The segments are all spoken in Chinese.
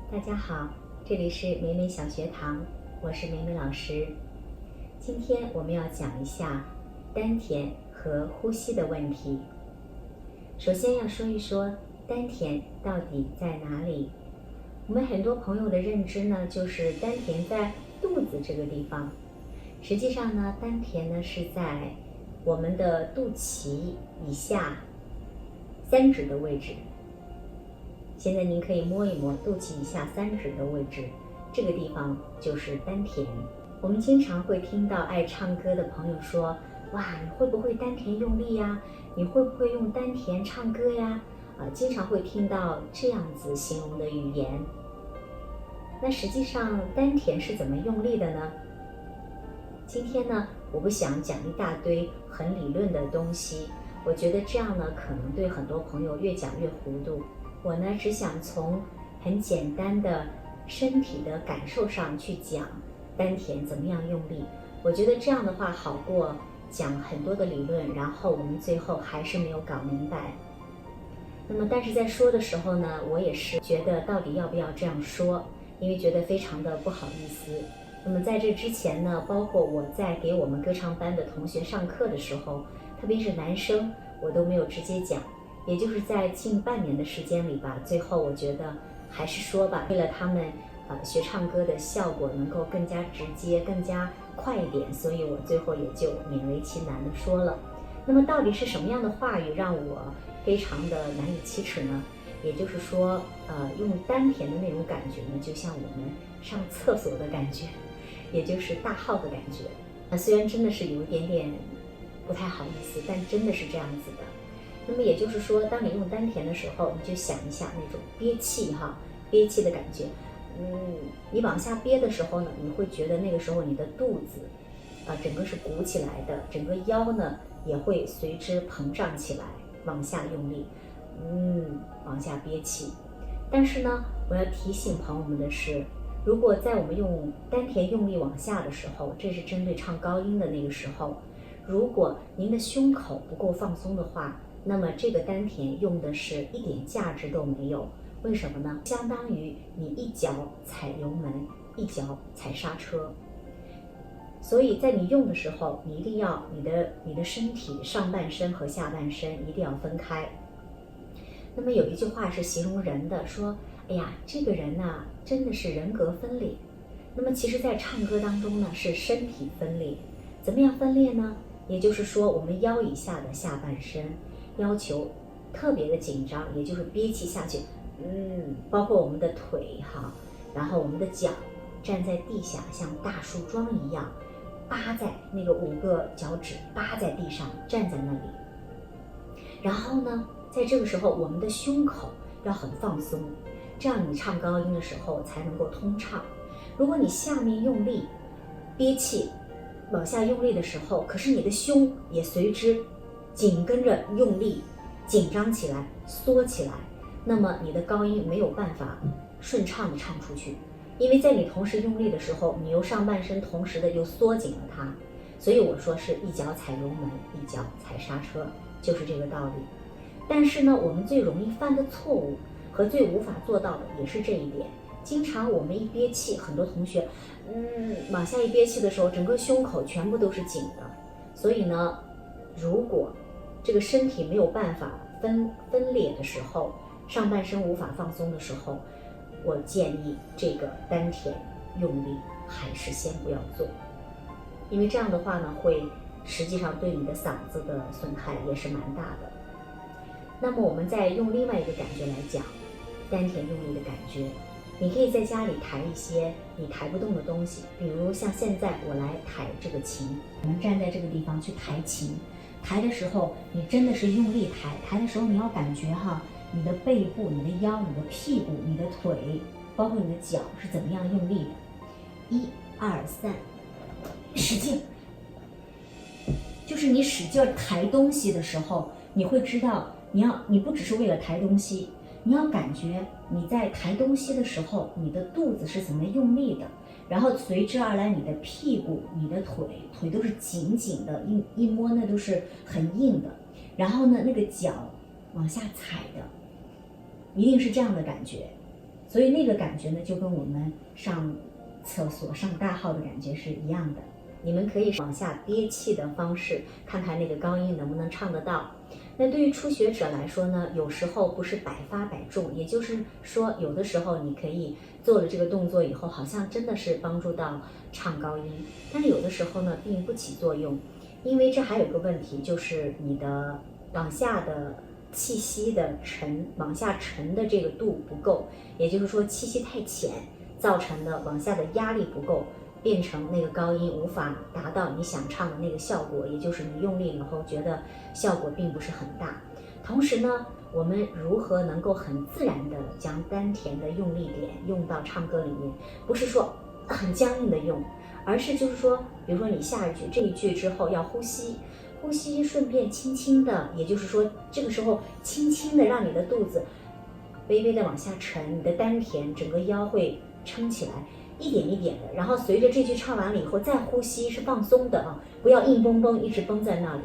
大家好，这里是美美小学堂，我是美美老师。今天我们要讲一下丹田和呼吸的问题。首先要说一说丹田到底在哪里。我们很多朋友的认知呢，就是丹田在肚子这个地方。实际上呢，丹田呢是在我们的肚脐以下3指的位置。现在您可以摸一摸肚脐以下3指的位置，这个地方就是丹田。我们经常会听到爱唱歌的朋友说：哇，你会不会丹田用力呀？你会不会用丹田唱歌呀？经常会听到这样子形容的语言。那实际上丹田是怎么用力的呢？今天呢，我不想讲一大堆很理论的东西，我觉得这样呢，可能对很多朋友越讲越糊涂。我呢，只想从很简单的身体的感受上去讲丹田怎么样用力。我觉得这样的话好过讲很多的理论，然后我们最后还是没有搞明白。那么但是在说的时候呢，我也是觉得到底要不要这样说，因为觉得非常的不好意思。那么在这之前呢，包括我在给我们歌唱班的同学上课的时候，特别是男生，我都没有直接讲，也就是在近半年的时间里吧，最后我觉得还是说吧，为了他们学唱歌的效果能够更加直接、更加快一点，所以我最后也就勉为其难的说了。那么到底是什么样的话语让我非常的难以启齿呢？也就是说，用丹田的那种感觉呢，就像我们上厕所的感觉，也就是大号的感觉。虽然真的是有一点点不太好意思，但真的是这样子的。那么也就是说，当你用丹田的时候，你就想一下那种憋气憋气的感觉。你往下憋的时候呢，你会觉得那个时候你的肚子整个是鼓起来的，整个腰呢也会随之膨胀起来，往下用力，往下憋气。但是呢，我要提醒朋友们的是，如果在我们用丹田用力往下的时候，这是针对唱高音的那个时候，如果您的胸口不够放松的话，那么这个丹田用的是一点价值都没有。为什么呢？相当于你一脚踩油门，一脚踩刹车。所以在你用的时候，你一定要你的身体上半身和下半身一定要分开。那么有一句话是形容人的，说哎呀，这个人呢真的是人格分裂。那么其实在唱歌当中呢，是身体分裂。怎么样分裂呢？也就是说，我们腰以下的下半身要求特别的紧张，也就是憋气下去，包括我们的腿然后我们的脚站在地下，像大树桩一样，扒在那个5个脚趾扒在地上，站在那里。然后呢，在这个时候，我们的胸口要很放松，这样你唱高音的时候才能够通畅。如果你下面用力憋气往下用力的时候，可是你的胸也随之紧跟着用力紧张起来，缩起来，那么你的高音没有办法顺畅的唱出去。因为在你同时用力的时候，你由上半身同时的又缩紧了它，所以我说是一脚踩油门，一脚踩刹车，就是这个道理。但是呢，我们最容易犯的错误和最无法做到的也是这一点。经常我们一憋气，很多同学往下一憋气的时候，整个胸口全部都是紧的。所以呢，如果这个身体没有办法分裂的时候，上半身无法放松的时候，我建议这个丹田用力还是先不要做，因为这样的话呢，会实际上对你的嗓子的损害也是蛮大的。那么我们再用另外一个感觉来讲丹田用力的感觉，你可以在家里抬一些你抬不动的东西，比如像现在我来抬这个琴，我们站在这个地方去抬琴，抬的时候你真的是用力抬，抬的时候你要感觉你的背部、你的腰、你的屁股、你的腿，包括你的脚是怎么样用力的。1、2、3，使劲。就是你使劲抬东西的时候，你会知道你不只是为了抬东西，你要感觉你在抬东西的时候，你的肚子是怎么用力的，然后随之而来你的屁股、你的腿都是紧紧的，一摸那都是很硬的。然后呢，那个脚往下踩的，一定是这样的感觉。所以那个感觉呢，就跟我们上厕所上大号的感觉是一样的。你们可以往下憋气的方式，看看那个高音能不能唱得到。那对于初学者来说呢，有时候不是百发百中，也就是说，有的时候你可以做了这个动作以后，好像真的是帮助到唱高音，但是有的时候呢，并不起作用，因为这还有个问题，就是你的往下的气息的往下沉的这个度不够，也就是说气息太浅，造成的往下的压力不够，变成那个高音无法达到你想唱的那个效果，也就是你用力以后觉得效果并不是很大。同时呢，我们如何能够很自然的将丹田的用力点用到唱歌里面，不是说很僵硬的用，而是就是说，比如说你下一句这一句之后要呼吸，呼吸顺便轻轻的，也就是说这个时候轻轻的让你的肚子微微的往下沉，你的丹田整个腰会撑起来，一点一点的，然后随着这句唱完了以后再呼吸，是放松的啊，不要硬绷绷一直绷在那里，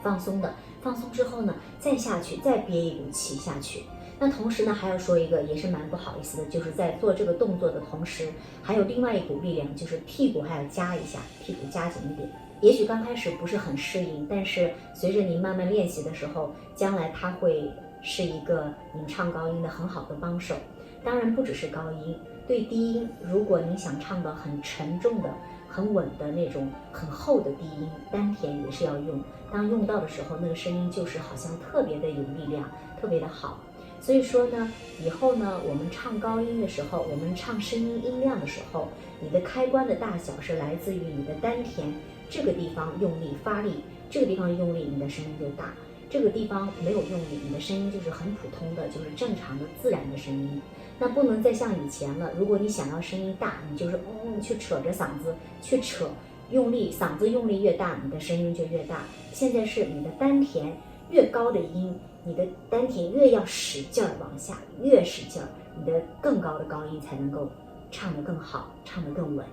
放松的，放松之后呢再下去，再憋一股气下去。那同时呢还要说一个也是蛮不好意思的，就是在做这个动作的同时，还有另外一股力量，就是屁股还要夹一下，屁股夹紧一点。也许刚开始不是很适应，但是随着你慢慢练习的时候，将来它会是一个你唱高音的很好的帮手。当然不只是高音，对低音，如果你想唱到很沉重的、很稳的那种很厚的低音，丹田也是要用。当用到的时候，那个声音就是好像特别的有力量，特别的好。所以说呢，以后呢，我们唱高音的时候，我们唱声音音量的时候，你的开关的大小是来自于你的丹田这个地方用力发力，这个地方用力，你的声音就大。这个地方没有用力，你的声音就是很普通的，就是正常的自然的声音。那不能再像以前了，如果你想要声音大，你就是去扯着嗓子去扯，用力，嗓子用力越大，你的声音就越大。现在是你的丹田越高的音，你的丹田越要使劲儿往下，越使劲儿，你的更高的高音才能够唱得更好，唱得更稳。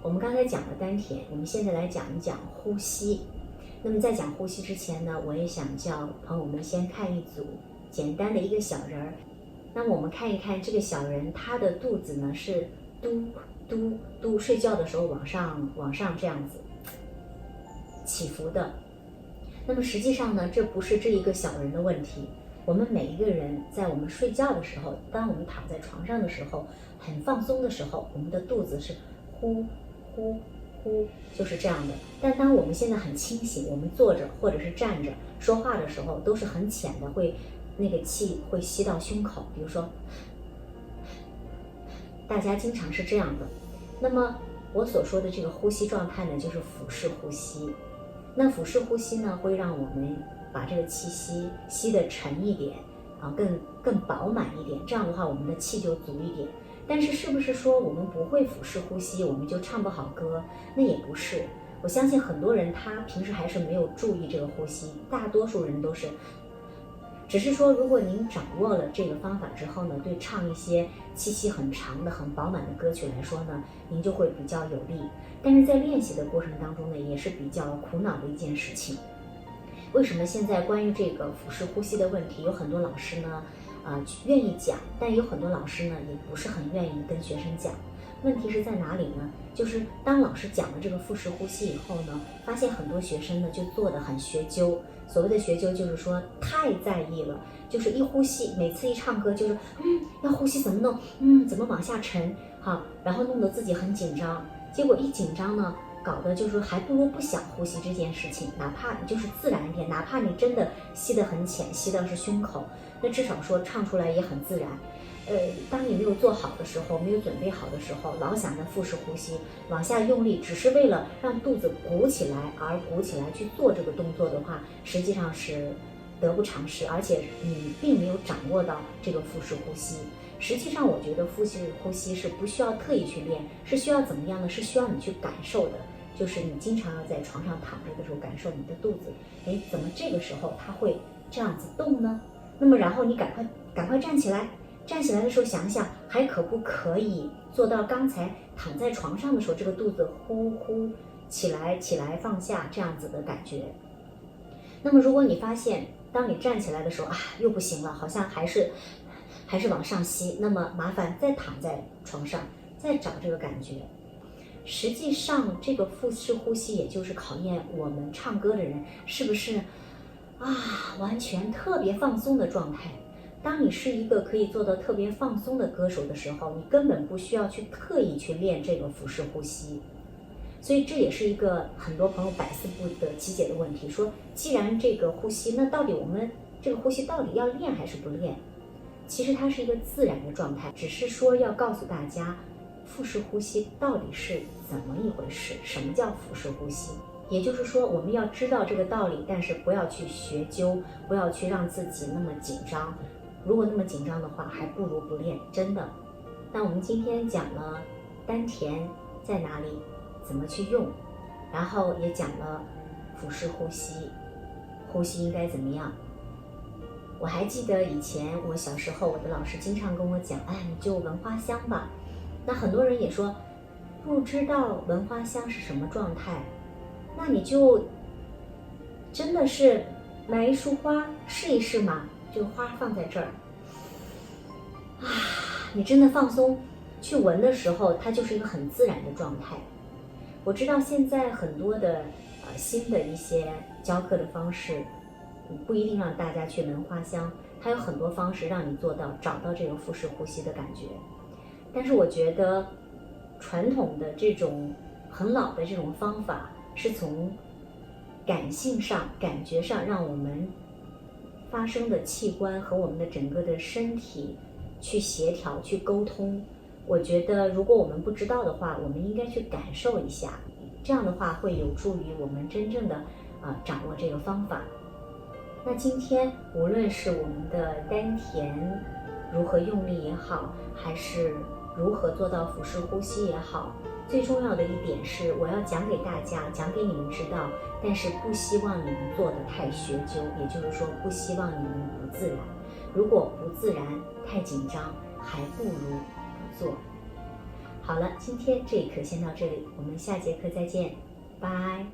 我们刚才讲了丹田，我们现在来讲一讲呼吸。那么在讲呼吸之前呢，我也想叫朋友们先看一组简单的一个小人儿。那么我们看一看这个小人，他的肚子呢是嘟嘟嘟，睡觉的时候往上这样子起伏的。那么实际上呢，这不是这一个小人的问题。我们每一个人在我们睡觉的时候，当我们躺在床上的时候，很放松的时候，我们的肚子是呼呼呼，就是这样的。但当我们现在很清醒，我们坐着或者是站着说话的时候，都是很浅的，那个气会吸到胸口，比如说大家经常是这样的。那么我所说的这个呼吸状态呢，就是腹式呼吸。那腹式呼吸呢，会让我们把这个气息吸得沉一点啊，更饱满一点，这样的话我们的气就足一点。但是是不是说我们不会腹式呼吸，我们就唱不好歌？那也不是。我相信很多人他平时还是没有注意这个呼吸，大多数人都是。只是说，如果您掌握了这个方法之后呢，对唱一些气息很长的、很饱满的歌曲来说呢，您就会比较有力。但是在练习的过程当中呢，也是比较苦恼的一件事情。为什么现在关于这个腹式呼吸的问题，有很多老师呢，愿意讲，但有很多老师呢，也不是很愿意跟学生讲。问题是在哪里呢？就是当老师讲了这个腹式呼吸以后呢，发现很多学生呢就做得很学究。所谓的学究就是说太在意了，就是一呼吸，每次一唱歌就是要呼吸怎么弄，怎么往下沉，好，然后弄得自己很紧张。结果一紧张呢，搞得就是还不如不想呼吸这件事情。哪怕你就是自然一点，哪怕你真的吸得很浅，吸到是胸口，那至少说唱出来也很自然。当你没有做好的时候，没有准备好的时候，老想着腹式呼吸往下用力，只是为了让肚子鼓起来而鼓起来去做这个动作的话，实际上是得不偿失，而且你并没有掌握到这个腹式呼吸。实际上我觉得腹式呼吸是不需要特意去练，是需要怎么样呢？是需要你去感受的，就是你经常要在床上躺着的时候感受你的肚子，怎么这个时候它会这样子动呢？那么然后你赶快站起来，站起来的时候想想还可不可以做到刚才躺在床上的时候这个肚子呼呼起来放下这样子的感觉。那么如果你发现当你站起来的时候又不行了，好像还是还是往上吸，那么麻烦再躺在床上，再找这个感觉。实际上，这个腹式呼吸也就是考验我们唱歌的人是不是完全特别放松的状态。当你是一个可以做到特别放松的歌手的时候，你根本不需要去特意去练这个腹式呼吸。所以这也是一个很多朋友百思不得其解的问题，说既然这个呼吸，那到底我们这个呼吸到底要练还是不练？其实它是一个自然的状态，只是说要告诉大家腹式呼吸到底是怎么一回事，什么叫腹式呼吸。也就是说，我们要知道这个道理，但是不要去学究，不要去让自己那么紧张。如果那么紧张的话，还不如不练，真的。那我们今天讲了丹田在哪里，怎么去用，然后也讲了腹式呼吸，呼吸应该怎么样。我还记得以前我小时候，我的老师经常跟我讲，你就闻花香吧。那很多人也说不知道闻花香是什么状态，那你就真的是买一束花试一试嘛，这个花放在这儿你真的放松去闻的时候，它就是一个很自然的状态。我知道现在很多的新的一些教课的方式，不一定让大家去闻花香，它有很多方式让你做到找到这个腹式呼吸的感觉。但是我觉得传统的这种很老的这种方法，是从感性上、感觉上让我们发声的器官和我们的整个的身体去协调、去沟通。我觉得如果我们不知道的话，我们应该去感受一下，这样的话会有助于我们真正的掌握这个方法。那今天无论是我们的丹田如何用力也好，还是如何做到腹式呼吸也好，最重要的一点是我要讲给大家，讲给你们知道，但是不希望你们做得太学究，也就是说不希望你们不自然。如果不自然、太紧张，还不如不做。好了，今天这一课先到这里，我们下节课再见，拜。